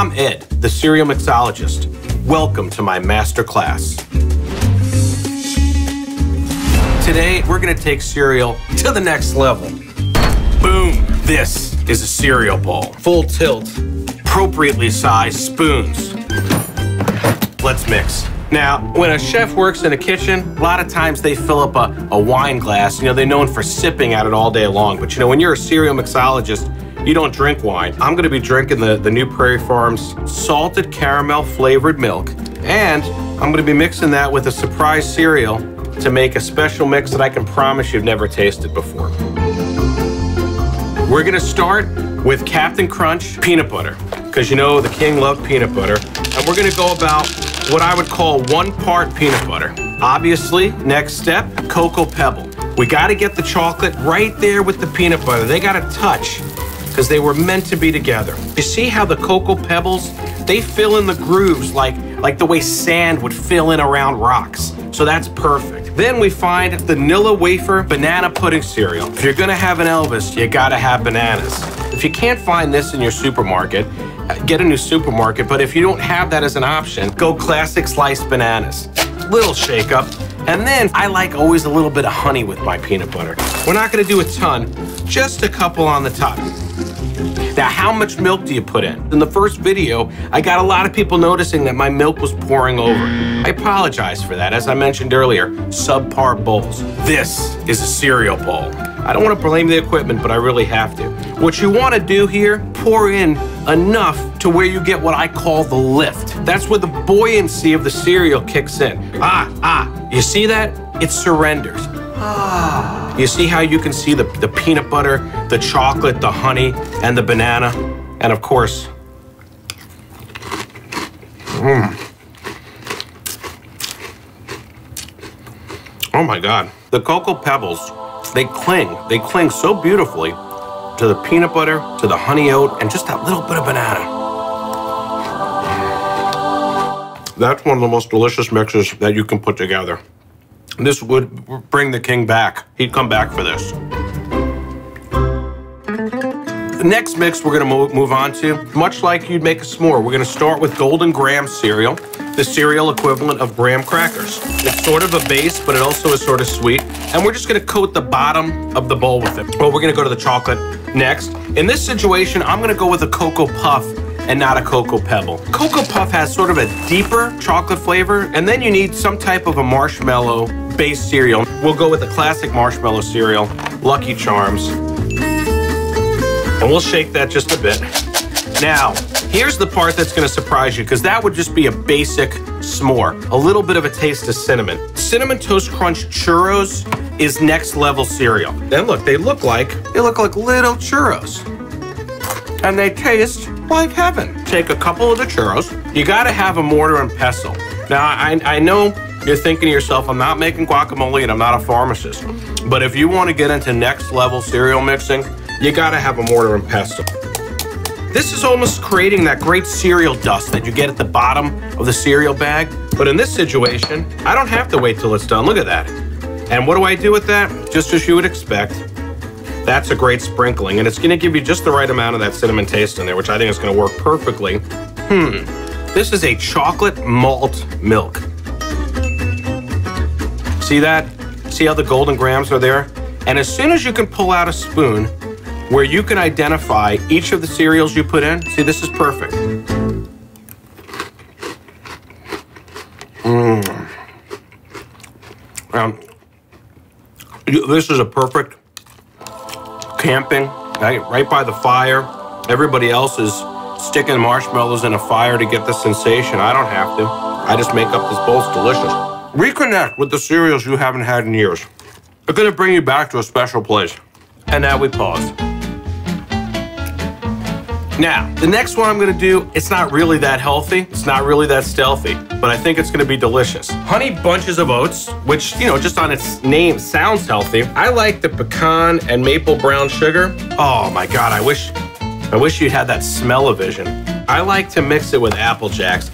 I'm Ed, the cereal mixologist. Welcome to my master class. Today, we're gonna take cereal to the next level. Boom! This is a cereal bowl. Full tilt, appropriately sized spoons. Let's mix. Now, when a chef works in a kitchen, a lot of times they fill up a wine glass. You know, they're known for sipping at it all day long. But you know, when you're a cereal mixologist, you don't drink wine. I'm gonna be drinking the New Prairie Farms salted caramel flavored milk. And I'm gonna be mixing that with a surprise cereal to make a special mix that I can promise you've never tasted before. We're gonna start with Captain Crunch peanut butter, because you know the king loved peanut butter. And we're gonna go about what I would call 1 part peanut butter. Obviously, next step, cocoa pebble. We gotta get the chocolate right there with the peanut butter. They gotta touch, because they were meant to be together. You see how the cocoa pebbles, they fill in the grooves like the way sand would fill in around rocks. So that's perfect. Then we find vanilla wafer banana pudding cereal. If you're gonna have an Elvis, you gotta have bananas. If you can't find this in your supermarket, get a new supermarket, but if you don't have that as an option, go classic sliced bananas. Little shake up. And then I like always a little bit of honey with my peanut butter. We're not gonna do a ton, just a couple on the top. Now, how much milk do you put in? In the first video, I got a lot of people noticing that my milk was pouring over. I apologize for that. As I mentioned earlier, subpar bowls. This is a cereal bowl. I don't want to blame the equipment, but I really have to. What you want to do here, pour in enough to where you get what I call the lift. That's where the buoyancy of the cereal kicks in. You see that? It surrenders. You see how you can see the peanut butter, the chocolate, the honey, and the banana? And of course, oh my God. The cocoa pebbles, they cling so beautifully to the peanut butter, to the honey oat, and just that little bit of banana. That's one of the most delicious mixes that you can put together. This would bring the king back. He'd come back for this. The next mix we're gonna move on to, much like you'd make a s'more, we're gonna start with Golden Graham cereal, the cereal equivalent of graham crackers. It's sort of a base, but it also is sort of sweet. And we're just gonna coat the bottom of the bowl with it. Well, we're gonna go to the chocolate next. In this situation, I'm gonna go with a Cocoa Puff and not a Cocoa Pebble. Cocoa Puff has sort of a deeper chocolate flavor, and then you need some type of a marshmallow based cereal. We'll go with the classic marshmallow cereal, Lucky Charms. And we'll shake that just a bit. Now, here's the part that's gonna surprise you, because that would just be a basic s'more. A little bit of a taste of cinnamon. Cinnamon Toast Crunch churros is next level cereal. And look, they look like little churros. And they taste like heaven. Take a couple of the churros. You gotta have a mortar and pestle. Now, I know you're thinking to yourself, I'm not making guacamole and I'm not a pharmacist. But if you wanna get into next level cereal mixing, you gotta have a mortar and pestle. This is almost creating that great cereal dust that you get at the bottom of the cereal bag. But in this situation, I don't have to wait till it's done. Look at that. And what do I do with that? Just as you would expect. That's a great sprinkling, and it's gonna give you just the right amount of that cinnamon taste in there, which I think is gonna work perfectly. This is a chocolate malt milk. See that? See how the golden grams are there? And as soon as you can pull out a spoon where you can identify each of the cereals you put in, see, this is perfect. This is a perfect camping, right by the fire. Everybody else is sticking marshmallows in a fire to get the sensation. I don't have to. I just make up this bowl. It's delicious. Reconnect with the cereals you haven't had in years. They're gonna bring you back to a special place. And now we pause. Now, the next one I'm gonna do, it's not really that healthy, it's not really that stealthy, but I think it's gonna be delicious. Honey bunches of oats, which, you know, just on its name sounds healthy. I like the pecan and maple brown sugar. Oh my God, I wish you'd had that smell-o-vision. I like to mix it with Apple Jacks.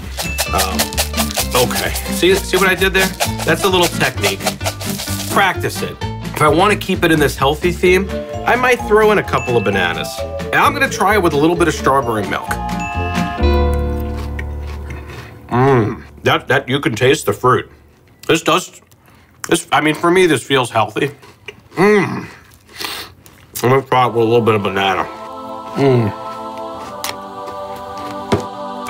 Okay, see what I did there? That's a little technique. Practice it. If I wanna keep it in this healthy theme, I might throw in a couple of bananas. And I'm gonna try it with a little bit of strawberry milk. That you can taste the fruit. I mean, for me, this feels healthy. I'm gonna try it with a little bit of banana.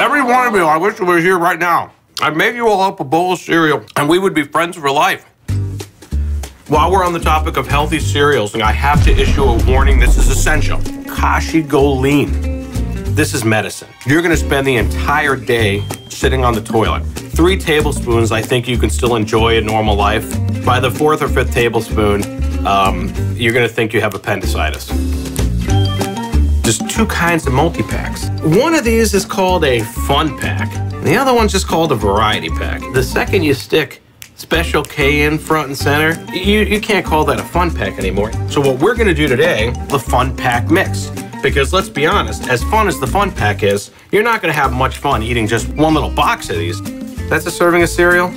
Every one of you, I wish you were here right now. I'd make you all up a bowl of cereal, and we would be friends for life. While we're on the topic of healthy cereals, I have to issue a warning. This is essential. Kashi Go Lean. This is medicine. You're gonna spend the entire day sitting on the toilet. 3 tablespoons, I think you can still enjoy a normal life. By the 4th or 5th tablespoon, you're gonna think you have appendicitis. There's 2 kinds of multi-packs. One of these is called a fun pack. The other one's just called a variety pack. The second you stick Special K in front and center, you can't call that a fun pack anymore. So what we're gonna do today, the fun pack mix. Because let's be honest, as fun as the fun pack is, you're not gonna have much fun eating just one little box of these. That's a serving of cereal?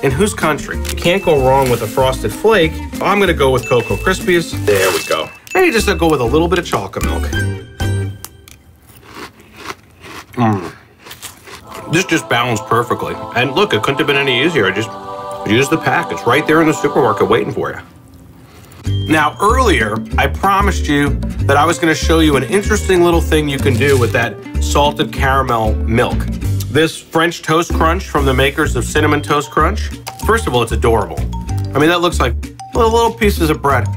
In whose country? You can't go wrong with a Frosted Flake. I'm gonna go with Cocoa Krispies. There we go. Maybe just go with a little bit of chocolate milk. This just balanced perfectly. And look, it couldn't have been any easier. I just used the pack. It's right there in the supermarket waiting for you. Now, earlier, I promised you that I was gonna show you an interesting little thing you can do with that salted caramel milk. This French Toast Crunch from the makers of Cinnamon Toast Crunch. First of all, it's adorable. I mean, that looks like little pieces of bread.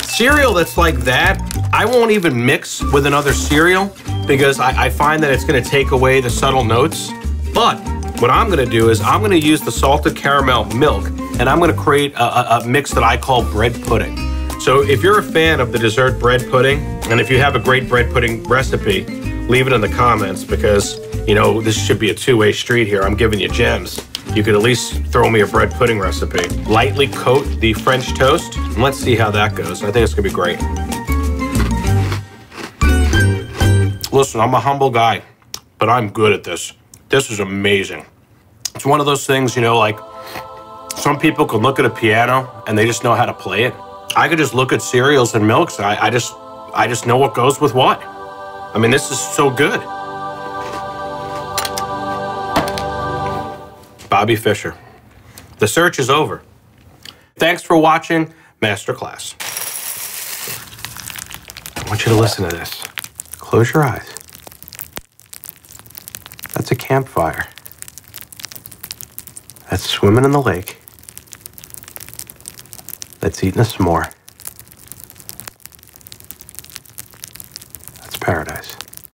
Cereal that's like that, I won't even mix with another cereal because I find that it's gonna take away the subtle notes. But what I'm gonna do is I'm gonna use the salted caramel milk and I'm gonna create a mix that I call bread pudding. So if you're a fan of the dessert bread pudding, and if you have a great bread pudding recipe, leave it in the comments because, you know, this should be a two-way street here. I'm giving you gems. You could at least throw me a bread pudding recipe. Lightly coat the French toast, and let's see how that goes. I think it's gonna be great. Listen, I'm a humble guy, but I'm good at this. This is amazing. It's one of those things, you know, like some people can look at a piano and they just know how to play it. I could just look at cereals and milks. I just know what goes with what. I mean, this is so good. Bobby Fischer. The search is over. Thanks for watching Masterclass. I want you to listen to this. Close your eyes. That's a campfire. That's swimming in the lake. That's eating a s'more.